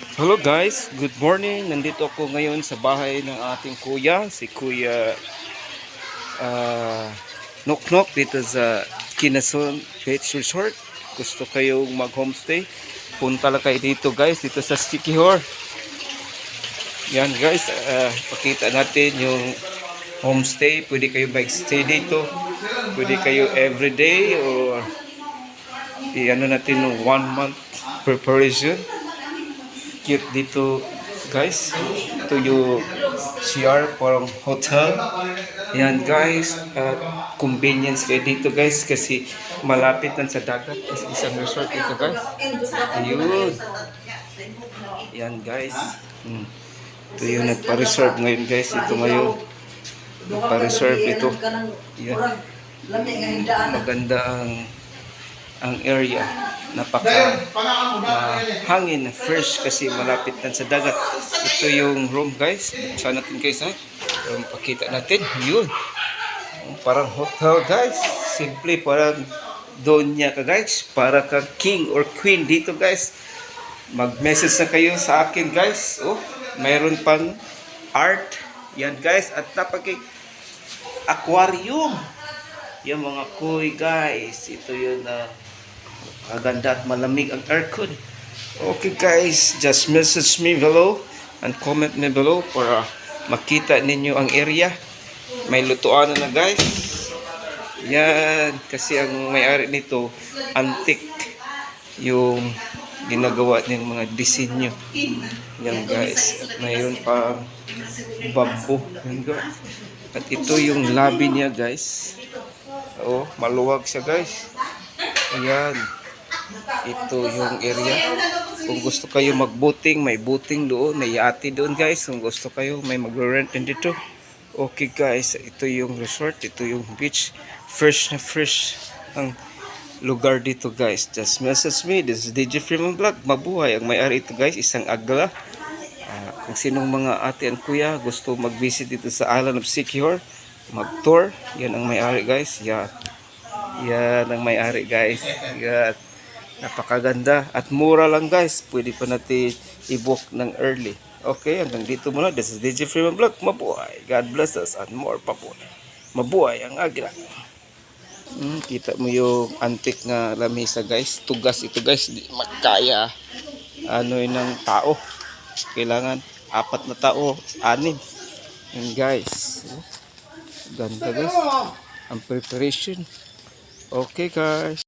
Hello guys, good morning. Nandito ako ngayon sa bahay ng ating kuya, si Kuya uh, Noknok dito sa Kinason Beach Resort. Gusto kayong mag-homestay? Punta lang kayo dito guys, dito sa Sikihor. Yan guys, pakita natin yung homestay. Pwede kayo mag-stay dito. Pwede kayo everyday or i-ano natin ng 1 month preparation. Cute dito guys, ito yung CR parang hotel. Yan guys, convenience kayo dito guys kasi malapit lang sa dagat. Is isang resort dito guys. Ayun, yan guys. Ito yung nagpa-reserve ngayon guys. Ito ngayon nagpa-reserve ito. Yan, maganda ang area. Napaka hangin na fresh kasi malapit lang sa dagat. Ito yung room guys. Buksan natin guys ha. Pakita natin. Yun. Parang hotel guys. Simple parang donya ka guys. Para ka king or queen dito guys. Mag-message na kayo sa akin guys. Oh, mayroon pang art. Yan guys. At napaki aquarium. Yung mga koi guys. Ito yun na kaganda at malamig ang aircon. Okay guys, just message me below and comment me below para makita ninyo ang area. May lutuan na guys. Yan, kasi ang may-ari nito antique yung ginagawa ng mga disenyo. Yan guys, at mayroon pa bamboo. Yan guys. At ito yung lobby niya guys. Oh, maluwag siya guys. Ayan. Ito yung area. Kung gusto kayo mag-boating, may boating doon, may yate doon guys. Kung gusto kayo, may mag-rent din dito. Okay guys, ito yung resort, ito yung beach. Fresh na fresh ang lugar dito guys. Just message me. This is DJ Freeman Vlog. Mabuhay ang may-ari ito guys, isang agla. Kung sinong mga ate and kuya gusto mag-visit dito sa Island of Sikihor, mag-tour, yan ang may-ari guys. Yan. Yan ang may-ari guys. Yan. Napakaganda at mura lang guys. Pwede pa natin i-book ng early. Okay, hanggang dito muna. This is DJ Freeman Vlog. Mabuhay. God bless us and more pa po. Mabuhay ang agla. Kita mo yung antique na lamesa guys. Tugas ito guys. Di magkaya. Ano yun ng tao. Kailangan 4 na tao. 6. Yan guys. Ganda guys. Ang preparation. Okay guys.